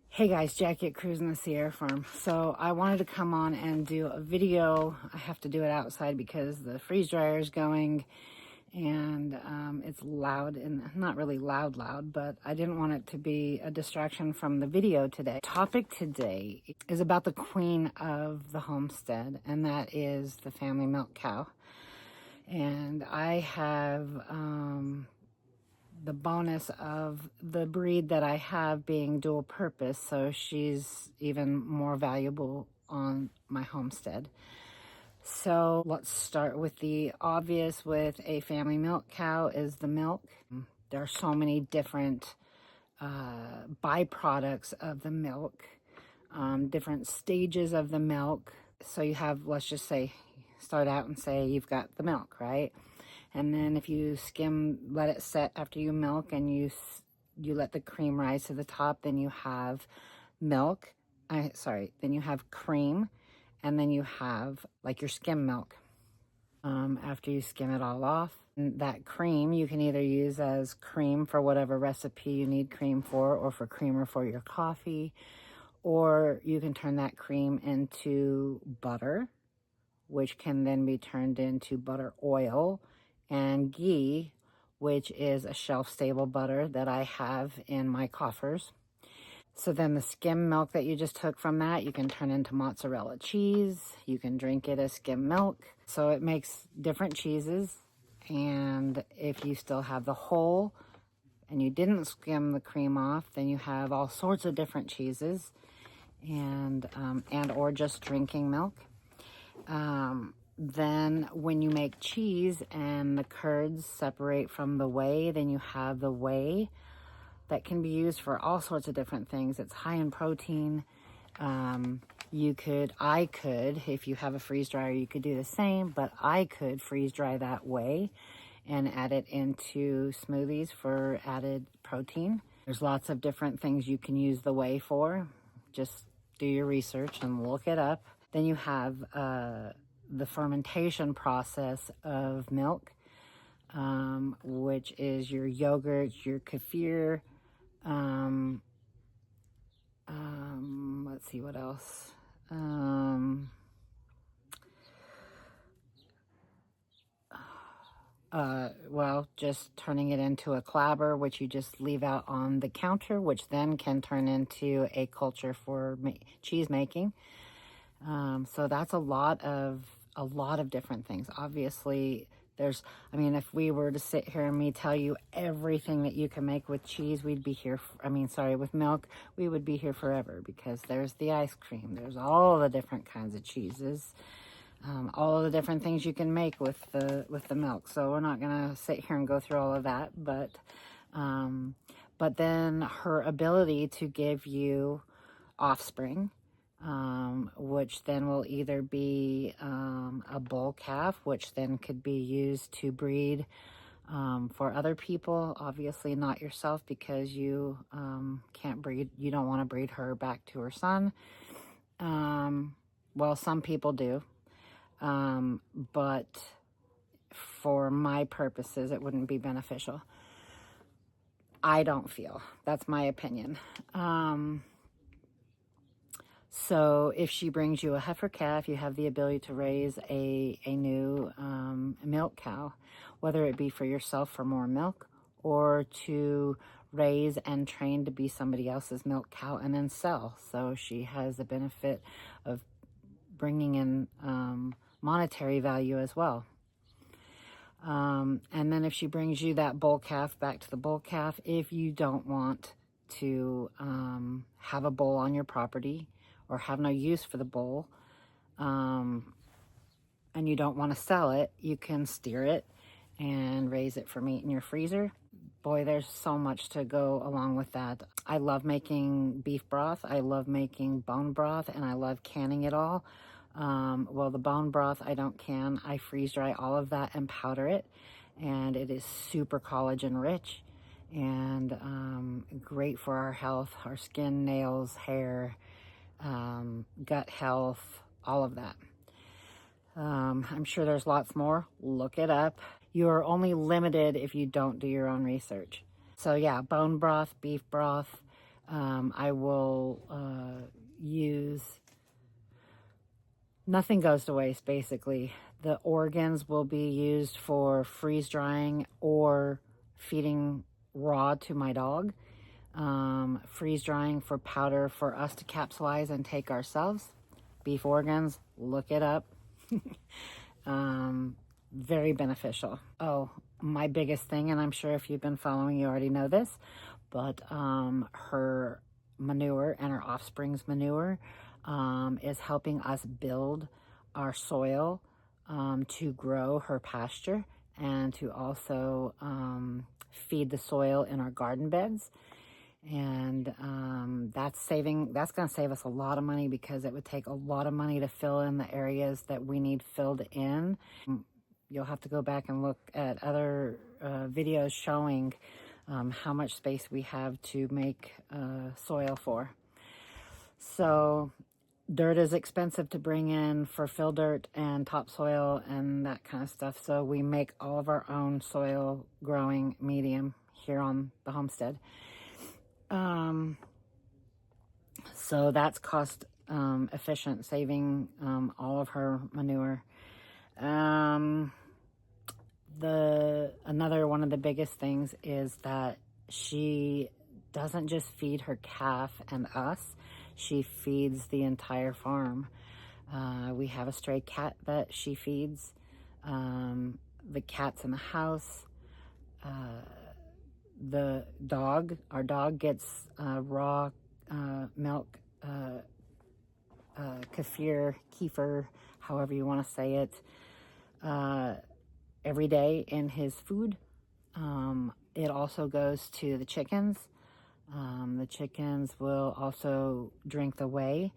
Hey guys, Jackie at Cruising the Sierra Farm. So I wanted to come on and do a video. I have to do it outside because the freeze dryer is going and it's loud, and not really loud, but I didn't want it to be a distraction from the video today. Topic today is about the queen of the homestead, and that is the family milk cow. And I have the bonus of the breed that I have being dual purpose, so she's even more valuable on my homestead. So let's start with the obvious. With a family milk cow is the milk. There are so many different byproducts of the milk, different stages of the milk. So you have, let's just say, start out and say you've got the milk, right? And then if you let it set after you milk, and you let the cream rise to the top, then you have milk. Then you have cream, and then you have like your skim milk. After you skim it all off, and that cream you can either use as cream for whatever recipe you need cream for, or for creamer for your coffee, or you can turn that cream into butter, which can then be turned into butter oil, and ghee, which is a shelf-stable butter that I have in my coffers. So then the skim milk that you just took from that, you can turn into mozzarella cheese. You can drink it as skim milk. So it makes different cheeses. And if you still have the whole and you didn't skim the cream off, then you have all sorts of different cheeses, and or just drinking milk. Then when you make cheese and the curds separate from the whey, then you have the whey that can be used for all sorts of different things. It's high in protein. I could, if you have a freeze dryer, you could do the same, but I could freeze dry that whey and add it into smoothies for added protein. There's lots of different things you can use the whey for. Just do your research and look it up. Then you have the fermentation process of milk, which is your yogurt, your kefir. Let's see what else. Well, just turning it into a clabber, which you just leave out on the counter, which then can turn into a culture for cheese making. So that's a lot of different things. Obviously, if we were to sit here and me tell you everything that you can make with cheese, we'd be here, with milk, we would be here forever, because there's the ice cream, there's all the different kinds of cheeses, all of the different things you can make with the milk. So we're not gonna sit here and go through all of that, but then her ability to give you offspring, which then will either be a bull calf, which then could be used to breed for other people. Obviously not yourself, because you can't breed, you don't want to breed her back to her son. Well, some people do, but for my purposes it wouldn't be beneficial. I don't feel. That's my opinion. So if she brings you a heifer calf, you have the ability to raise a new milk cow, whether it be for yourself for more milk, or to raise and train to be somebody else's milk cow and then sell. So she has the benefit of bringing in monetary value as well. And then if she brings you that bull calf, back to the bull calf, if you don't want to have a bull on your property, or have no use for the bull, and you don't want to sell it, you can steer it and raise it for meat in your freezer. Boy, there's so much to go along with that. I love making beef broth, I love making bone broth, and I love canning it all. Well, the bone broth I don't can, I freeze dry all of that and powder it, and it is super collagen rich, and great for our health, our skin, nails, hair, gut health, all of that. I'm sure there's lots more. Look it up. You are only limited if you don't do your own research. So yeah, bone broth, beef broth, I will use, nothing goes to waste basically. The organs will be used for freeze drying or feeding raw to my dog. Freeze drying for powder for us to capsulize and take ourselves. Beef organs, look it up. Very beneficial. Oh, my biggest thing, and I'm sure if you've been following, you already know this, but her manure and her offspring's manure is helping us build our soil to grow her pasture and to also feed the soil in our garden beds. And that's going to save us a lot of money, because it would take a lot of money to fill in the areas that we need filled in. You'll have to go back and look at other videos showing how much space we have to make soil for. So dirt is expensive to bring in for fill dirt and topsoil and that kind of stuff. So we make all of our own soil growing medium here on the homestead. So that's cost efficient, saving all of her manure. Another one of the biggest things is that she doesn't just feed her calf and us, she feeds the entire farm. We have a stray cat that she feeds, the cats in the house, our dog gets raw milk, kefir, however you want to say it, every day in his food. It also goes to the chickens. The chickens will also drink the whey.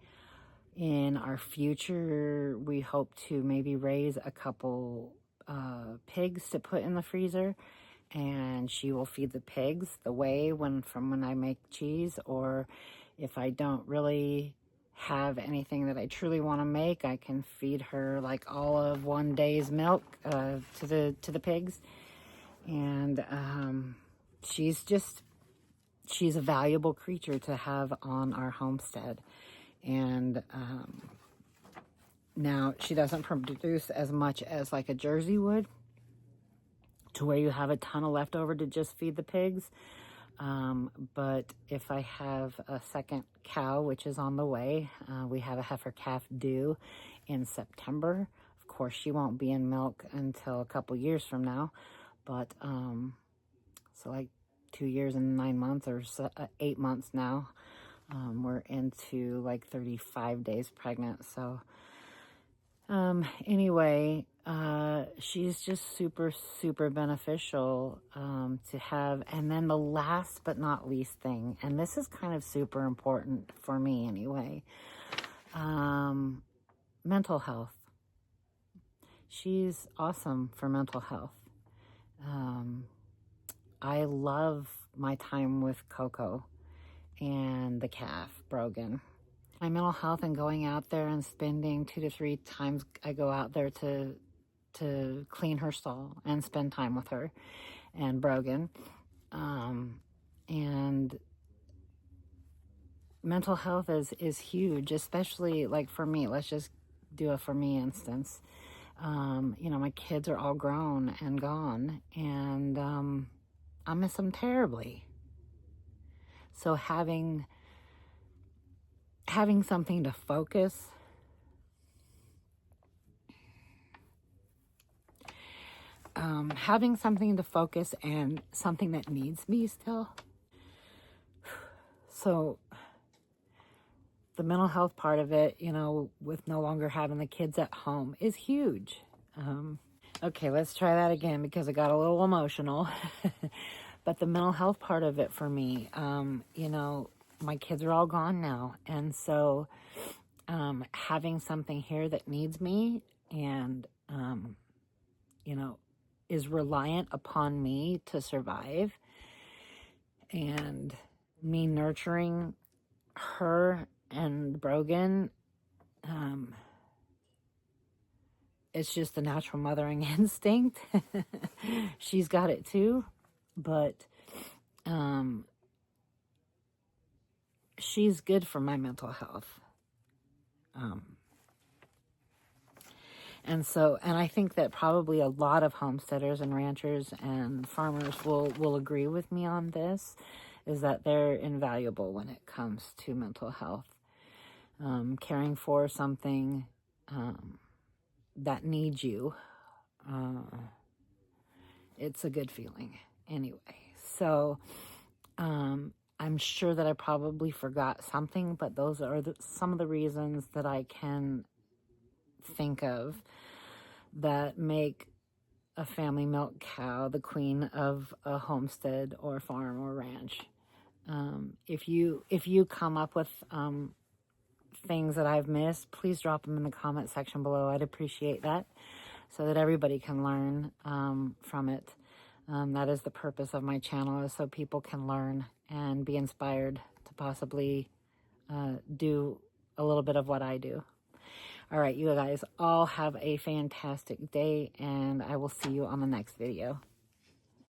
In our future, we hope to maybe raise a couple pigs to put in the freezer, and she will feed the pigs the whey from when I make cheese. Or if I don't really have anything that I truly want to make, I can feed her like all of one day's milk to the pigs. And she's a valuable creature to have on our homestead. And now she doesn't produce as much as like a Jersey would, to where you have a ton of leftover to just feed the pigs. But if I have a second cow, which is on the way, we have a heifer calf due in September. Of course, she won't be in milk until a couple years from now, but so like 2 years and 9 months, or 8 months now. We're into like 35 days pregnant. So anyway, she's just super, super beneficial to have. And then the last but not least thing, and this is kind of super important for me anyway, mental health. She's awesome for mental health. I love my time with Coco and the calf, Brogan. My mental health and going out there and spending 2 to 3 times I go out there to clean her stall and spend time with her and Brogan. And mental health is huge, especially like for me. Let's just do a for me instance. My kids are all grown and gone, and I miss them terribly. So having something to focus, and something that needs me still. So the mental health part of it, with no longer having the kids at home, is huge. Okay, let's try that again, because I got a little emotional. But the mental health part of it for me, my kids are all gone now. And so having something here that needs me and, is reliant upon me to survive, and me nurturing her and Brogan, it's just the natural mothering instinct. She's got it too, but she's good for my mental health. And I think that probably a lot of homesteaders and ranchers and farmers will agree with me on this, is that they're invaluable when it comes to mental health. Caring for something that needs you, it's a good feeling anyway. So I'm sure that I probably forgot something, but those are some of the reasons that I can think of that make a family milk cow the queen of a homestead or farm or ranch. If you come up with things that I've missed, please drop them in the comment section below. I'd appreciate that, so that everybody can learn from it. That is the purpose of my channel, is so people can learn and be inspired to possibly do a little bit of what I do. All right, you guys all have a fantastic day, and I will see you on the next video.